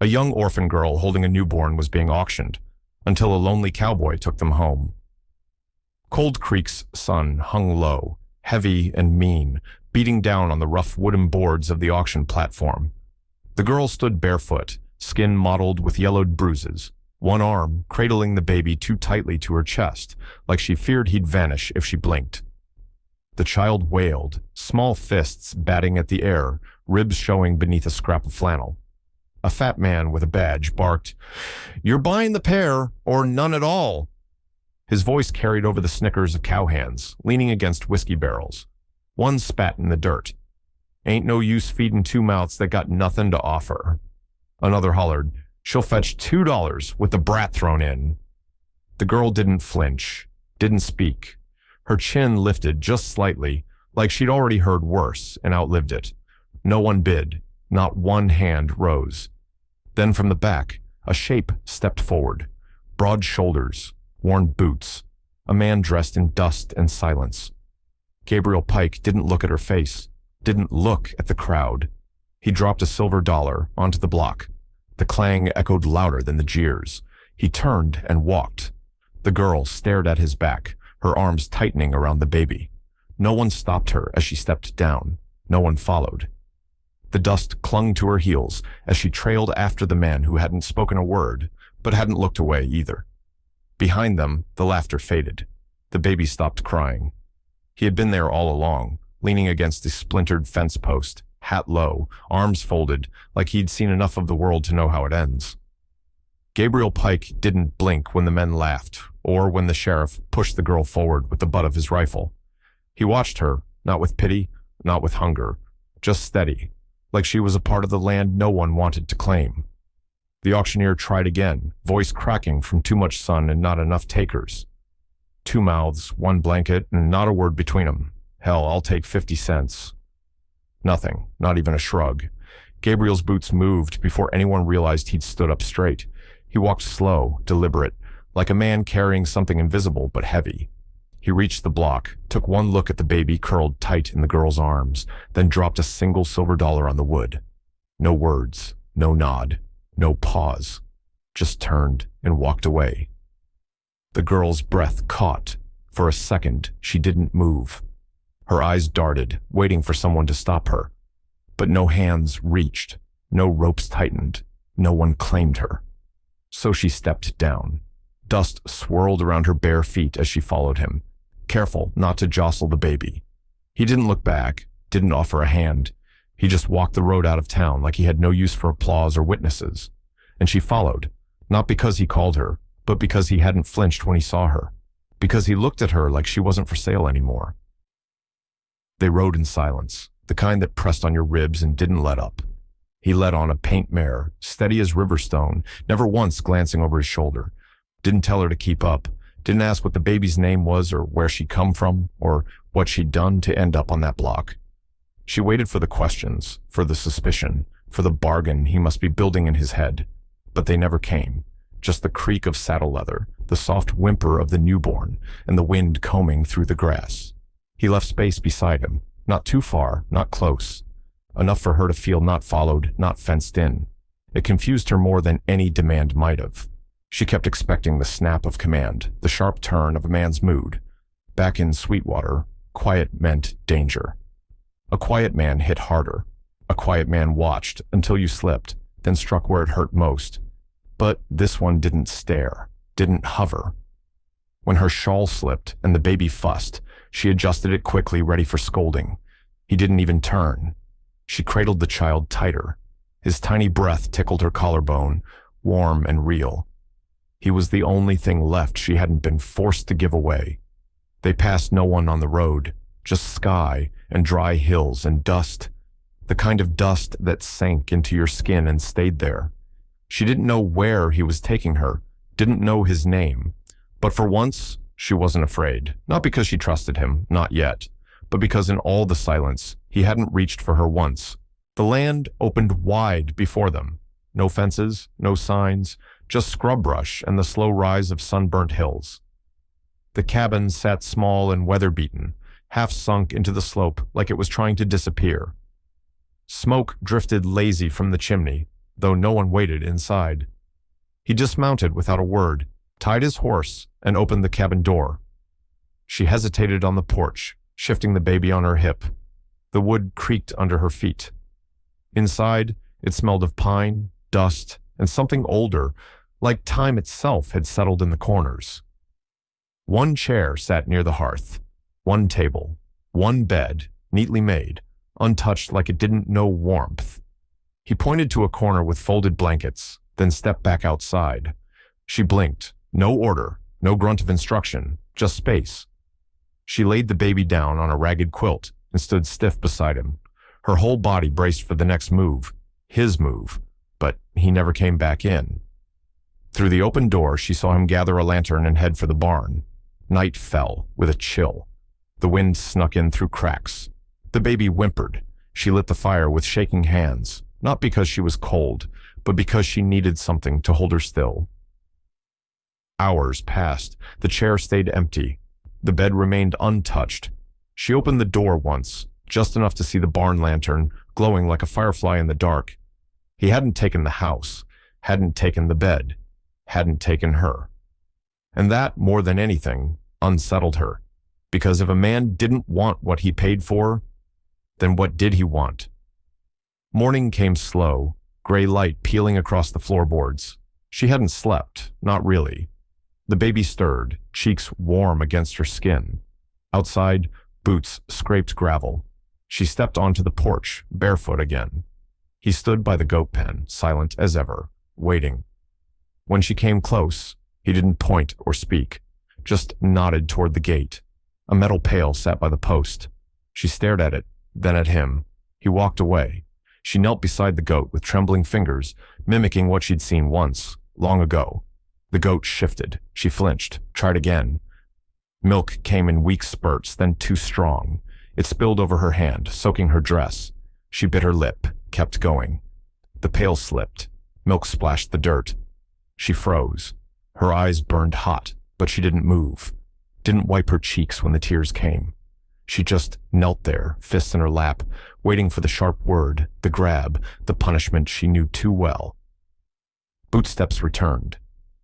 A young orphan girl holding a newborn was being auctioned, until a lonely cowboy took them home. Cold Creek's sun hung low, heavy and mean, beating down on the rough wooden boards of the auction platform. The girl stood barefoot, skin mottled with yellowed bruises, one arm cradling the baby too tightly to her chest, like she feared he'd vanish if she blinked. The child wailed, small fists batting at the air, ribs showing beneath a scrap of flannel. A fat man with a badge barked, "You're buying the pair, or none at all." His voice carried over the snickers of cowhands, leaning against whiskey barrels. One spat in the dirt. "Ain't no use feeding two mouths that got nothing to offer." Another hollered, "She'll fetch $2 with the brat thrown in." The girl didn't flinch, didn't speak. Her chin lifted just slightly, like she'd already heard worse and outlived it. No one bid. Not one hand rose. Then from the back, a shape stepped forward. Broad shoulders, worn boots, a man dressed in dust and silence. Gabriel Pike didn't look at her face, didn't look at the crowd. He dropped a silver dollar onto the block. The clang echoed louder than the jeers. He turned and walked. The girl stared at his back, her arms tightening around the baby. No one stopped her as she stepped down. No one followed. The dust clung to her heels as she trailed after the man who hadn't spoken a word, but hadn't looked away either. Behind them, the laughter faded. The baby stopped crying. He had been there all along, leaning against the splintered fence post, hat low, arms folded, like he'd seen enough of the world to know how it ends. Gabriel Pike didn't blink when the men laughed, or when the sheriff pushed the girl forward with the butt of his rifle. He watched her, not with pity, not with hunger, just steady, like she was a part of the land no one wanted to claim. The auctioneer tried again, voice cracking from too much sun and not enough takers. Two mouths, one blanket, and not a word between them. Hell, I'll take 50 cents. Nothing, not even a shrug. Gabriel's boots moved before anyone realized he'd stood up straight. He walked slow, deliberate, like a man carrying something invisible but heavy. He reached the block, took one look at the baby curled tight in the girl's arms, then dropped a single silver dollar on the wood. No words, no nod, no pause. Just turned and walked away. The girl's breath caught. For a second, she didn't move. Her eyes darted, waiting for someone to stop her. But no hands reached, no ropes tightened, no one claimed her. So she stepped down. Dust swirled around her bare feet as she followed him, careful not to jostle the baby. He didn't look back, didn't offer a hand. He just walked the road out of town like he had no use for applause or witnesses. And she followed, not because he called her, but because he hadn't flinched when he saw her, because he looked at her like she wasn't for sale anymore. They rode in silence, the kind that pressed on your ribs and didn't let up. He led on a paint mare, steady as riverstone, never once glancing over his shoulder. Didn't tell her to keep up, didn't ask what the baby's name was or where she'd come from or what she'd done to end up on that block. She waited for the questions, for the suspicion, for the bargain he must be building in his head. But they never came. Just the creak of saddle leather, the soft whimper of the newborn, and the wind combing through the grass. He left space beside him, not too far, not close. Enough for her to feel not followed, not fenced in. It confused her more than any demand might have. She kept expecting the snap of command, the sharp turn of a man's mood. Back in Sweetwater, quiet meant danger. A quiet man hit harder. A quiet man watched until you slipped, then struck where it hurt most. But this one didn't stare, didn't hover. When her shawl slipped and the baby fussed, she adjusted it quickly, ready for scolding. He didn't even turn. She cradled the child tighter. His tiny breath tickled her collarbone, warm and real. He was the only thing left she hadn't been forced to give away. They passed no one on the road, just sky and dry hills and dust, the kind of dust that sank into your skin and stayed there. She didn't know where he was taking her, didn't know his name, but for once, she wasn't afraid, not because she trusted him, not yet, but because in all the silence, he hadn't reached for her once. The land opened wide before them. No fences, no signs, just scrub brush and the slow rise of sunburnt hills. The cabin sat small and weather-beaten, half sunk into the slope like it was trying to disappear. Smoke drifted lazy from the chimney, though no one waited inside. He dismounted without a word, tied his horse, and opened the cabin door. She hesitated on the porch, shifting the baby on her hip. The wood creaked under her feet. Inside, it smelled of pine, dust, and something older, like time itself had settled in the corners. One chair sat near the hearth, one table, one bed, neatly made, untouched like it didn't know warmth. He pointed to a corner with folded blankets, then stepped back outside. She blinked. No order, no grunt of instruction, just space. She laid the baby down on a ragged quilt and stood stiff beside him. Her whole body braced for the next move, his move, but he never came back in. Through the open door, she saw him gather a lantern and head for the barn. Night fell with a chill. The wind snuck in through cracks. The baby whimpered. She lit the fire with shaking hands, not because she was cold, but because she needed something to hold her still. Hours passed. The chair stayed empty. The bed remained untouched. She opened the door once, just enough to see the barn lantern glowing like a firefly in the dark. He hadn't taken the house, hadn't taken the bed, hadn't taken her. And that, more than anything, unsettled her. Because if a man didn't want what he paid for, then what did he want? Morning came slow, gray light peeling across the floorboards. She hadn't slept, not really. The baby stirred, cheeks warm against her skin. Outside, boots scraped gravel. She stepped onto the porch, barefoot again. He stood by the goat pen, silent as ever, waiting. When she came close, he didn't point or speak, just nodded toward the gate. A metal pail sat by the post. She stared at it, then at him. He walked away. She knelt beside the goat with trembling fingers, mimicking what she'd seen once, long ago. The goat shifted. She flinched, tried again. Milk came in weak spurts, then too strong. It spilled over her hand, soaking her dress. She bit her lip, kept going. The pail slipped. Milk splashed the dirt. She froze. Her eyes burned hot, but she didn't move. Didn't wipe her cheeks when the tears came. She just knelt there, fists in her lap, waiting for the sharp word, the grab, the punishment she knew too well. Bootsteps returned.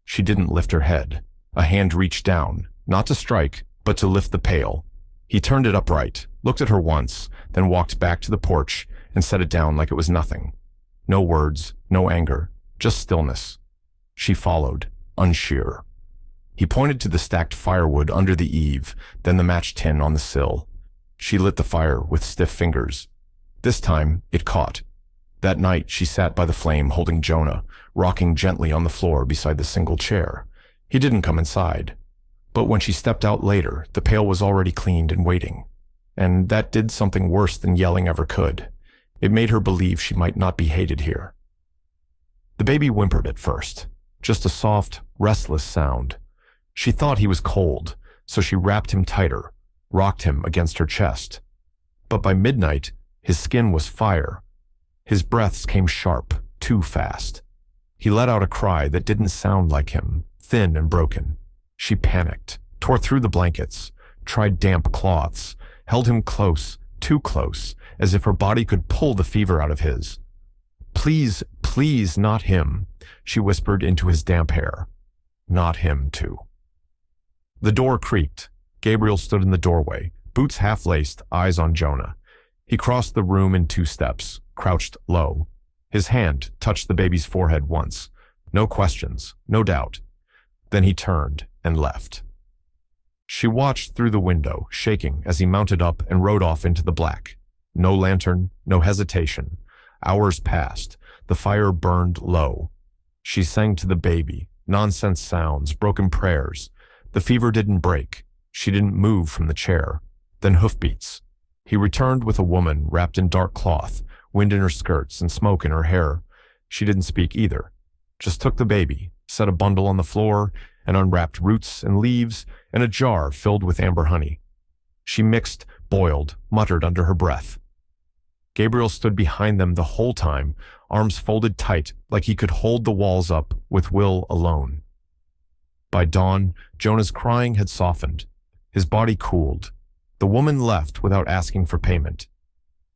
She didn't lift her head. A hand reached down, not to strike, but to lift the pail. He turned it upright, looked at her once, then walked back to the porch and set it down like it was nothing. No words, no anger, just stillness. She followed, unsure. He pointed to the stacked firewood under the eave, then the match tin on the sill. She lit the fire with stiff fingers. This time, it caught. That night, she sat by the flame holding Jonah, rocking gently on the floor beside the single chair. He didn't come inside. But when she stepped out later, the pail was already cleaned and waiting. And that did something worse than yelling ever could. It made her believe she might not be hated here. The baby whimpered at first, just a soft, restless sound. She thought he was cold, so she wrapped him tighter, rocked him against her chest. But by midnight, his skin was fire. His breaths came sharp, too fast. He let out a cry that didn't sound like him, thin and broken. She panicked, tore through the blankets, tried damp cloths, held him close, too close, as if her body could pull the fever out of his. "Please, please, not him," she whispered into his damp hair. Not him, too. The door creaked. Gabriel stood in the doorway, boots half-laced, eyes on Jonah. He crossed the room in 2 steps, crouched low. His hand touched the baby's forehead once. No questions, no doubt. Then he turned and left. She watched through the window, shaking as he mounted up and rode off into the black. No lantern, no hesitation. Hours passed. The fire burned low. She sang to the baby, nonsense sounds, broken prayers. The fever didn't break. She didn't move from the chair. Then hoofbeats. He returned with a woman wrapped in dark cloth, wind in her skirts and smoke in her hair. She didn't speak either. Just took the baby, set a bundle on the floor, and unwrapped roots and leaves and a jar filled with amber honey. She mixed, boiled, muttered under her breath. Gabriel stood behind them the whole time, arms folded tight like he could hold the walls up with will alone. By dawn, Jonah's crying had softened. His body cooled. The woman left without asking for payment.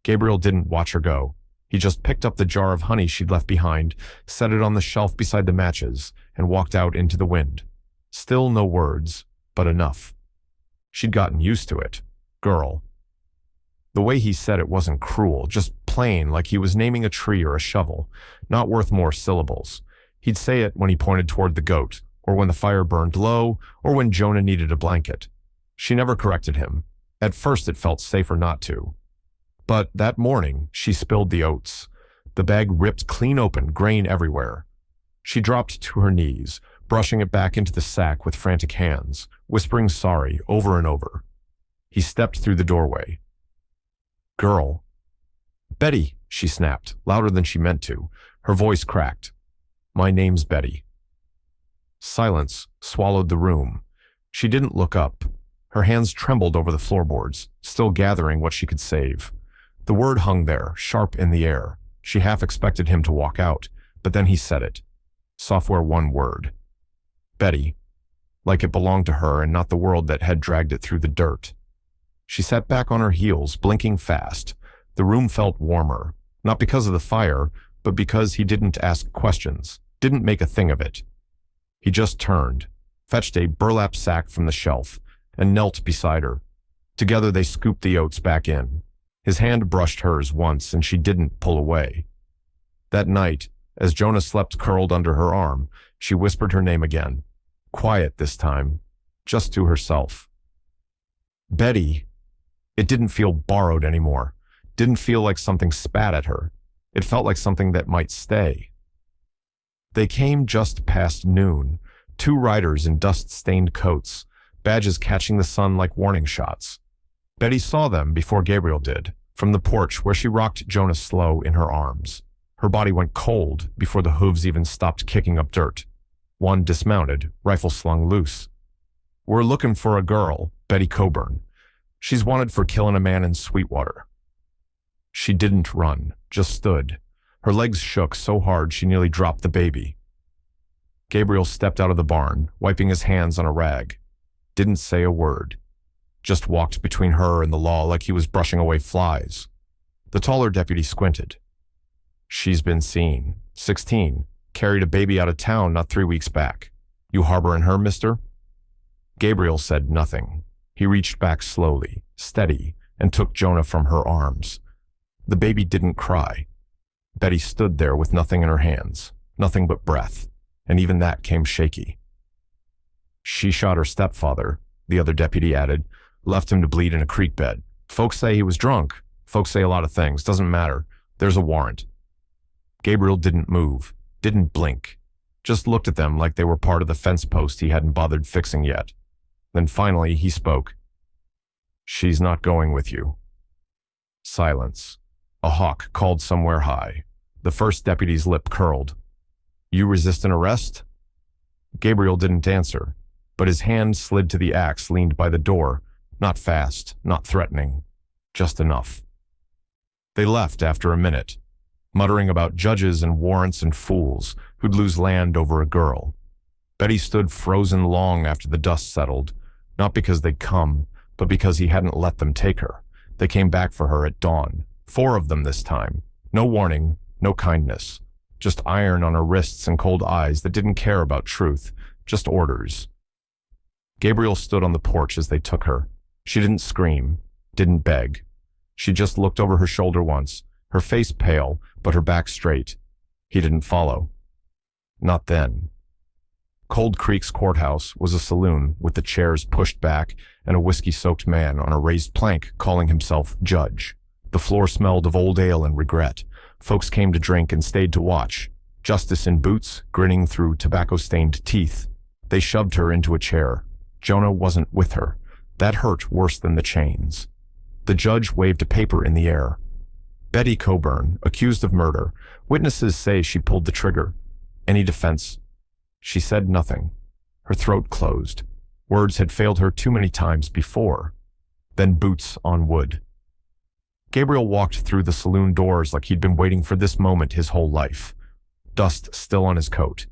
Gabriel didn't watch her go. He just picked up the jar of honey she'd left behind, set it on the shelf beside the matches, and walked out into the wind. Still no words, but enough. She'd gotten used to it. Girl. The way he said it wasn't cruel, just plain, like he was naming a tree or a shovel, not worth more syllables. He'd say it when he pointed toward the goat, or when the fire burned low, or when Jonah needed a blanket. She never corrected him. At first it felt safer not to. But that morning, she spilled the oats. The bag ripped clean open, grain everywhere. She dropped to her knees, brushing it back into the sack with frantic hands, whispering sorry over and over. He stepped through the doorway. Girl. Betty, she snapped, louder than she meant to. Her voice cracked. My name's Betty. Silence swallowed the room. She didn't look up. Her hands trembled over the floorboards, still gathering what she could save. The word hung there, sharp in the air. She half expected him to walk out, but then he said it. Software one word. Betty. Like it belonged to her and not the world that had dragged it through the dirt. She sat back on her heels, blinking fast. The room felt warmer, not because of the fire, but because he didn't ask questions, didn't make a thing of it. He just turned, fetched a burlap sack from the shelf, and knelt beside her. Together they scooped the oats back in. His hand brushed hers once, and she didn't pull away. That night, as Jonah slept curled under her arm, she whispered her name again. Quiet this time, just to herself. Betty. It didn't feel borrowed anymore. Didn't feel like something spat at her. It felt like something that might stay. They came just past noon, 2 riders in dust-stained coats, badges catching the sun like warning shots. Betty saw them before Gabriel did, from the porch where she rocked Jonah slow in her arms. Her body went cold before the hooves even stopped kicking up dirt. One dismounted, rifle slung loose. We're looking for a girl, Betty Coburn. She's wanted for killing a man in Sweetwater. She didn't run, just stood. Her legs shook so hard she nearly dropped the baby. Gabriel stepped out of the barn, wiping his hands on a rag. Didn't say a word. Just walked between her and the law like he was brushing away flies. The taller deputy squinted. She's been seen. 16. Carried a baby out of town not 3 weeks back. You harboring her, mister? Gabriel said nothing. He reached back slowly, steady, and took Jonah from her arms. The baby didn't cry. Betty stood there with nothing in her hands, nothing but breath, and even that came shaky. She shot her stepfather, the other deputy added, left him to bleed in a creek bed. Folks say he was drunk. Folks say a lot of things. Doesn't matter. There's a warrant. Gabriel didn't move, didn't blink, just looked at them like they were part of the fence post he hadn't bothered fixing yet. Then finally he spoke. She's not going with you. Silence. A hawk called somewhere high. The first deputy's lip curled. You resist an arrest? Gabriel didn't answer, but his hand slid to the axe leaned by the door, not fast, not threatening, just enough. They left after a minute, muttering about judges and warrants and fools who'd lose land over a girl. Betty stood frozen long after the dust settled, not because they'd come, but because he hadn't let them take her. They came back for her at dawn, 4 of them this time. No warning, no kindness, just iron on her wrists and cold eyes that didn't care about truth, just orders. Gabriel stood on the porch as they took her. She didn't scream, didn't beg. She just looked over her shoulder once, her face pale, but her back straight. He didn't follow. Not then. Cold Creek's courthouse was a saloon with the chairs pushed back and a whiskey-soaked man on a raised plank calling himself judge. The floor smelled of old ale and regret. Folks came to drink and stayed to watch. Justice in boots, grinning through tobacco-stained teeth. They shoved her into a chair. Jonah wasn't with her. That hurt worse than the chains. The judge waved a paper in the air. Betty Coburn, accused of murder. Witnesses say she pulled the trigger. Any defense? She said nothing. Her throat closed. Words had failed her too many times before. Then boots on wood. Gabriel walked through the saloon doors like he'd been waiting for this moment his whole life. Dust still on his coat.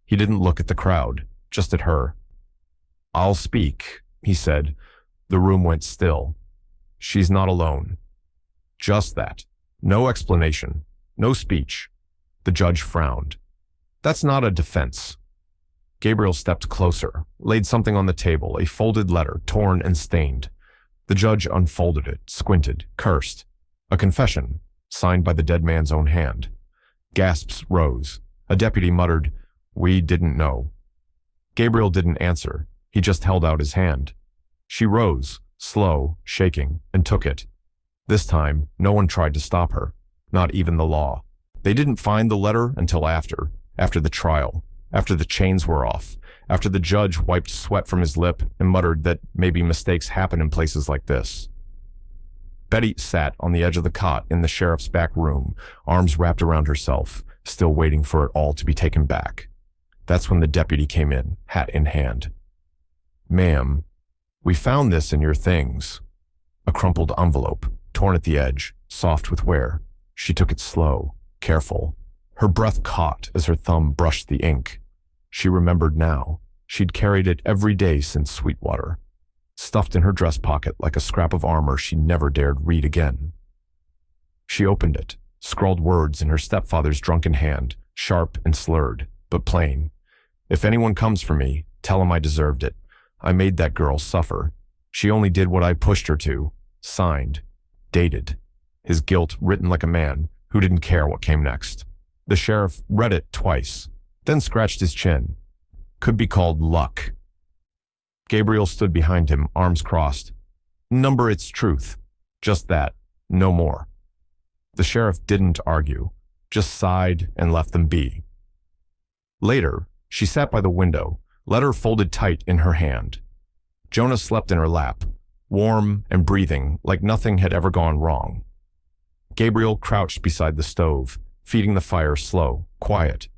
He didn't look at the crowd, just at her. I'll speak, he said. The room went still. She's not alone. Just that. No explanation. No speech. The judge frowned. That's not a defense. Gabriel stepped closer, laid something on the table, a folded letter, torn and stained. The judge unfolded it, squinted, cursed. A confession, signed by the dead man's own hand. Gasps rose. A deputy muttered, "We didn't know." Gabriel didn't answer. He just held out his hand. She rose, slow, shaking, and took it. This time, no one tried to stop her, not even the law. They didn't find the letter until after the trial, after the chains were off, after the judge wiped sweat from his lip and muttered that maybe mistakes happen in places like this. Betty sat on the edge of the cot in the sheriff's back room, arms wrapped around herself, still waiting for it all to be taken back. That's when the deputy came in, hat in hand. "Ma'am, we found this in your things." A crumpled envelope, torn at the edge, soft with wear. She took it slow, careful. Her breath caught as her thumb brushed the ink. She remembered now. She'd carried it every day since Sweetwater, stuffed in her dress pocket like a scrap of armor she never dared read again. She opened it, scrawled words in her stepfather's drunken hand, sharp and slurred, but plain. "If anyone comes for me, tell him I deserved it. I made that girl suffer. She only did what I pushed her to." Signed. Dated. His guilt written like a man who didn't care what came next. The sheriff read it twice, then scratched his chin. Could be called luck. Gabriel stood behind him, arms crossed. "Number its truth. Just that. No more." The sheriff didn't argue, just sighed and left them be. Later, she sat by the window, letter folded tight in her hand. Jonah slept in her lap, warm and breathing like nothing had ever gone wrong. Gabriel crouched beside the stove, feeding the fire slow, quiet.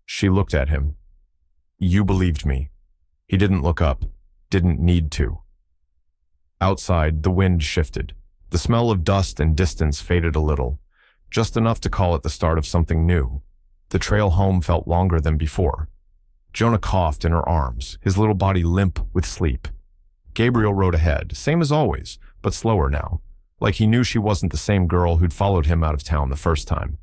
She looked at him. "You believed me." He didn't look up, didn't need to. Outside, the wind shifted. The smell of dust and distance faded a little, just enough to call it the start of something new. The trail home felt longer than before. Jonah coughed in her arms, his little body limp with sleep. Gabriel rode ahead, same as always, but slower now, like he knew she wasn't the same girl who'd followed him out of town the first time.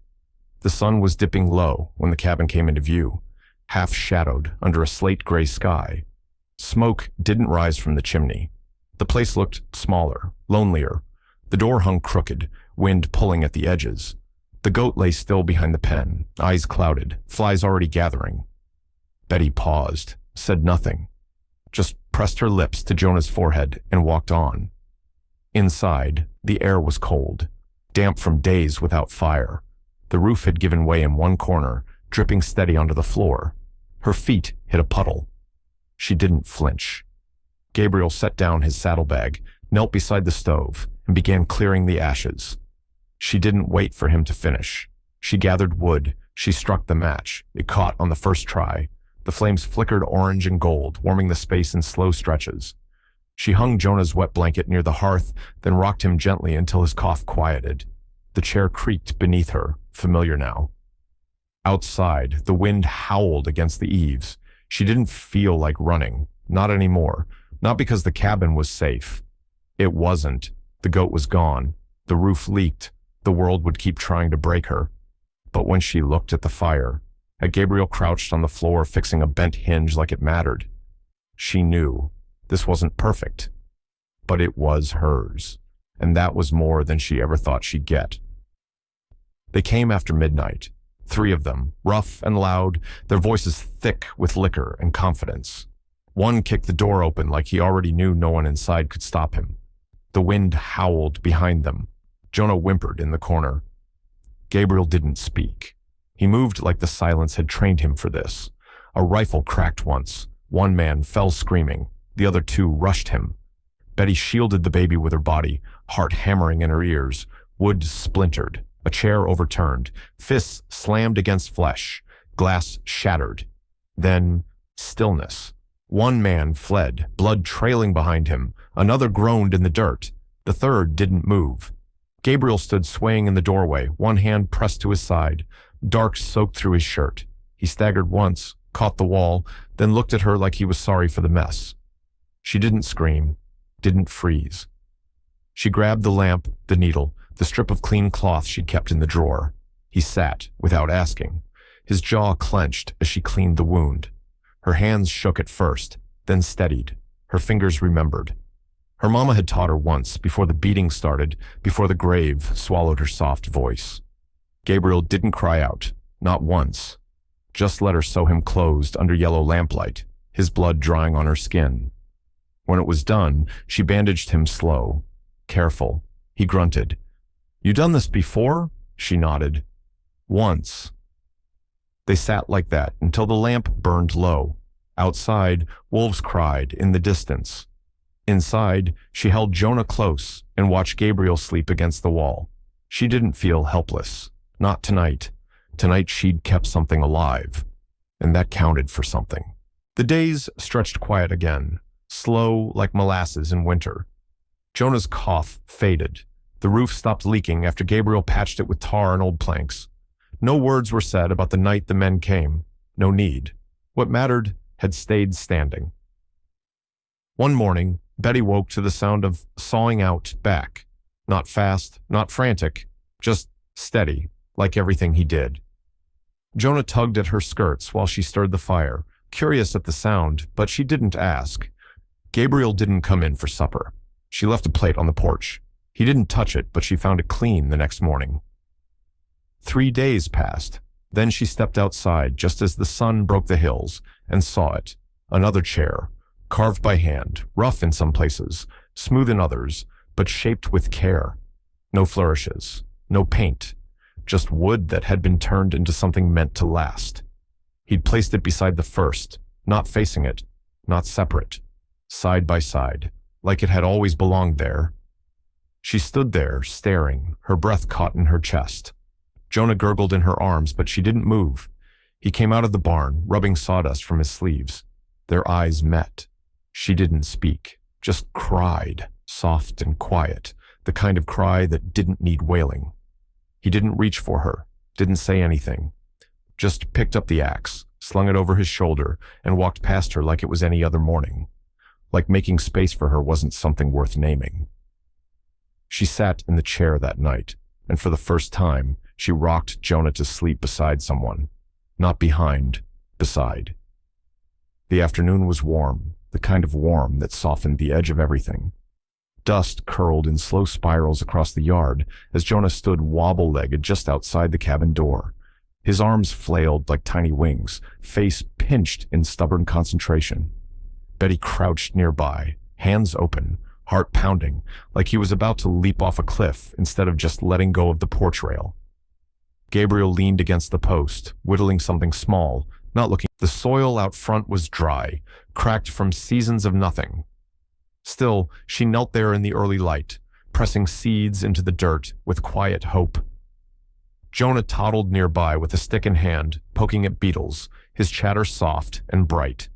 The sun was dipping low when the cabin came into view, half shadowed under a slate-gray sky. Smoke didn't rise from the chimney. The place looked smaller, lonelier. The door hung crooked, wind pulling at the edges. The goat lay still behind the pen, eyes clouded, flies already gathering. Betty paused, said nothing, just pressed her lips to Jonah's forehead and walked on. Inside, the air was cold, damp from days without fire. The roof had given way in one corner, dripping steady onto the floor. Her feet hit a puddle. She didn't flinch. Gabriel set down his saddlebag, knelt beside the stove, and began clearing the ashes. She didn't wait for him to finish. She gathered wood. She struck the match. It caught on the first try. The flames flickered orange and gold, warming the space in slow stretches. She hung Jonah's wet blanket near the hearth, then rocked him gently until his cough quieted. The chair creaked beneath her, familiar now. Outside, the wind howled against the eaves. She didn't feel like running, not anymore, not because the cabin was safe. It wasn't. The goat was gone. The roof leaked. The world would keep trying to break her. But when she looked at the fire, at Gabriel crouched on the floor fixing a bent hinge like it mattered, she knew this wasn't perfect, but it was hers, and that was more than she ever thought she'd get. They came after midnight, 3 of them, rough and loud, their voices thick with liquor and confidence. One kicked the door open like he already knew no one inside could stop him. The wind howled behind them. Jonah whimpered in the corner. Gabriel didn't speak. He moved like the silence had trained him for this. A rifle cracked once. One man fell screaming. The other 2 rushed him. Betty shielded the baby with her body, heart hammering in her ears. Wood splintered. A chair overturned. Fists slammed against flesh. Glass shattered. Then stillness. One man fled, blood trailing behind him. Another groaned in the dirt. The third didn't move. Gabriel stood swaying in the doorway, one hand pressed to his side. Dark soaked through his shirt. He staggered once, caught the wall, then looked at her like he was sorry for the mess. She didn't scream, didn't freeze. She grabbed the lamp, the needle, the strip of clean cloth she'd kept in the drawer. He sat, without asking. His jaw clenched as she cleaned the wound. Her hands shook at first, then steadied. Her fingers remembered. Her mama had taught her once, before the beating started, before the grave swallowed her soft voice. Gabriel didn't cry out, not once. Just let her sew him closed under yellow lamplight, his blood drying on her skin. When it was done, she bandaged him slow, careful. He grunted. "You done this before?" She nodded. "Once." They sat like that until the lamp burned low. Outside, wolves cried in the distance. Inside, she held Jonah close and watched Gabriel sleep against the wall. She didn't feel helpless. Not tonight. Tonight she'd kept something alive, and that counted for something. The days stretched quiet again, slow like molasses in winter. Jonah's cough faded. The roof stopped leaking after Gabriel patched it with tar and old planks. No words were said about the night the men came. No need. What mattered had stayed standing. One morning, Betty woke to the sound of sawing out back. Not fast, not frantic, just steady, like everything he did. Jonah tugged at her skirts while she stirred the fire, curious at the sound, but she didn't ask. Gabriel didn't come in for supper. She left a plate on the porch. He didn't touch it, but she found it clean the next morning. 3 days passed. Then she stepped outside just as the sun broke the hills and saw it. Another chair, carved by hand, rough in some places, smooth in others, but shaped with care. No flourishes, no paint, just wood that had been turned into something meant to last. He'd placed it beside the first, not facing it, not separate, side by side, like it had always belonged there. She stood there, staring, her breath caught in her chest. Jonah gurgled in her arms, but she didn't move. He came out of the barn, rubbing sawdust from his sleeves. Their eyes met. She didn't speak, just cried, soft and quiet, the kind of cry that didn't need wailing. He didn't reach for her, didn't say anything, just picked up the axe, slung it over his shoulder, and walked past her like it was any other morning, like making space for her wasn't something worth naming. She sat in the chair that night, and for the first time, she rocked Jonah to sleep beside someone. Not behind, beside. The afternoon was warm, the kind of warm that softened the edge of everything. Dust curled in slow spirals across the yard as Jonah stood wobble-legged just outside the cabin door. His arms flailed like tiny wings, face pinched in stubborn concentration. Betty crouched nearby, hands open, heart pounding, like he was about to leap off a cliff instead of just letting go of the porch rail. Gabriel leaned against the post, whittling something small, not looking. The soil out front was dry, cracked from seasons of nothing. Still, she knelt there in the early light, pressing seeds into the dirt with quiet hope. Jonah toddled nearby with a stick in hand, poking at beetles, his chatter soft and bright.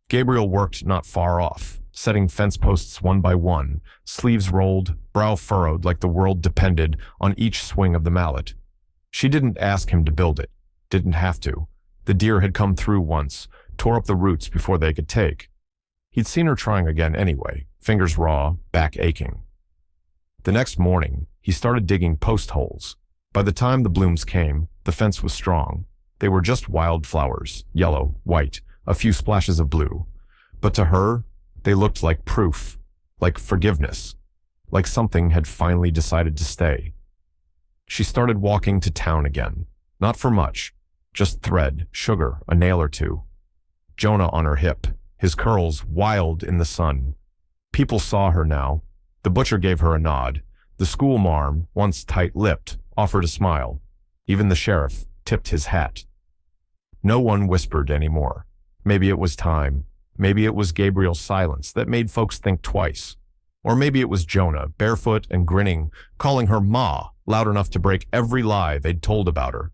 Gabriel worked not far off, setting fence posts one by one, sleeves rolled, brow furrowed like the world depended on each swing of the mallet. She didn't ask him to build it, didn't have to. The deer had come through once, tore up the roots before they could take. He'd seen her trying again anyway, fingers raw, back aching. The next morning, he started digging post holes. By the time the blooms came, the fence was strong. They were just wild flowers, yellow, white, a few splashes of blue. But to her, they looked like proof, like forgiveness, like something had finally decided to stay. She started walking to town again, not for much, just thread, sugar, a nail or two. Jonah on her hip, his curls wild in the sun. People saw her now. The butcher gave her a nod. The school marm, once tight-lipped, offered a smile. Even the sheriff tipped his hat. No one whispered anymore. Maybe it was time. Maybe it was Gabriel's silence that made folks think twice. Or maybe it was Jonah, barefoot and grinning, calling her Ma, loud enough to break every lie they'd told about her.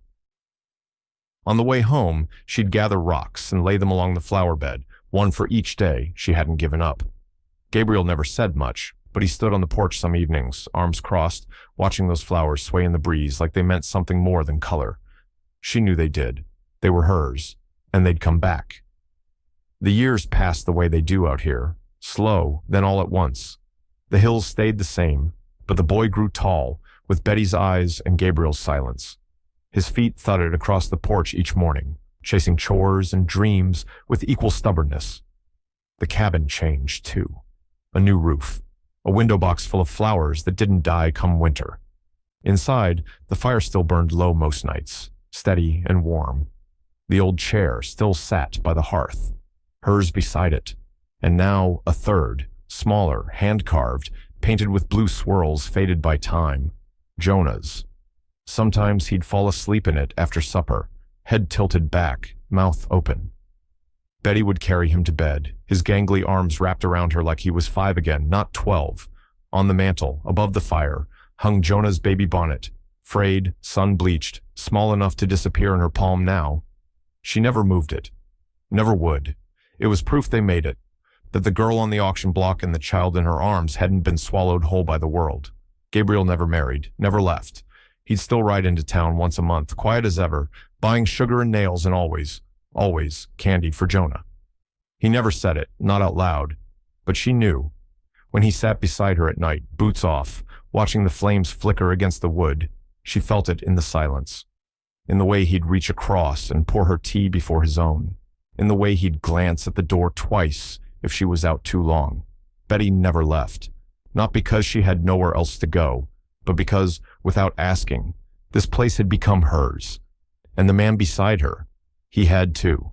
On the way home, she'd gather rocks and lay them along the flower bed, one for each day she hadn't given up. Gabriel never said much, but he stood on the porch some evenings, arms crossed, watching those flowers sway in the breeze like they meant something more than color. She knew they did. They were hers, and they'd come back. The years passed the way they do out here, slow, then all at once. The hills stayed the same, but the boy grew tall, with Betty's eyes and Gabriel's silence. His feet thudded across the porch each morning, chasing chores and dreams with equal stubbornness. The cabin changed, too. A new roof, a window box full of flowers that didn't die come winter. Inside, the fire still burned low most nights, steady and warm. The old chair still sat by the hearth, hers beside it, and now a third, smaller, hand-carved, painted with blue swirls faded by time, Jonah's. Sometimes he'd fall asleep in it after supper, head tilted back, mouth open. Betty would carry him to bed, his gangly arms wrapped around her like he was 5 again, not 12. On the mantel, above the fire, hung Jonah's baby bonnet, frayed, sun-bleached, small enough to disappear in her palm now. She never moved it. Never would. It was proof they made it, that the girl on the auction block and the child in her arms hadn't been swallowed whole by the world. Gabriel never married, never left. He'd still ride into town once a month, quiet as ever, buying sugar and nails and always candy for Jonah. He never said it, not out loud, but she knew. When he sat beside her at night, boots off, watching the flames flicker against the wood, she felt it in the silence. In the way he'd reach across and pour her tea before his own. In the way he'd glance at the door twice if she was out too long. Betty never left. Not because she had nowhere else to go, but because, without asking, this place had become hers. And the man beside her, he had too.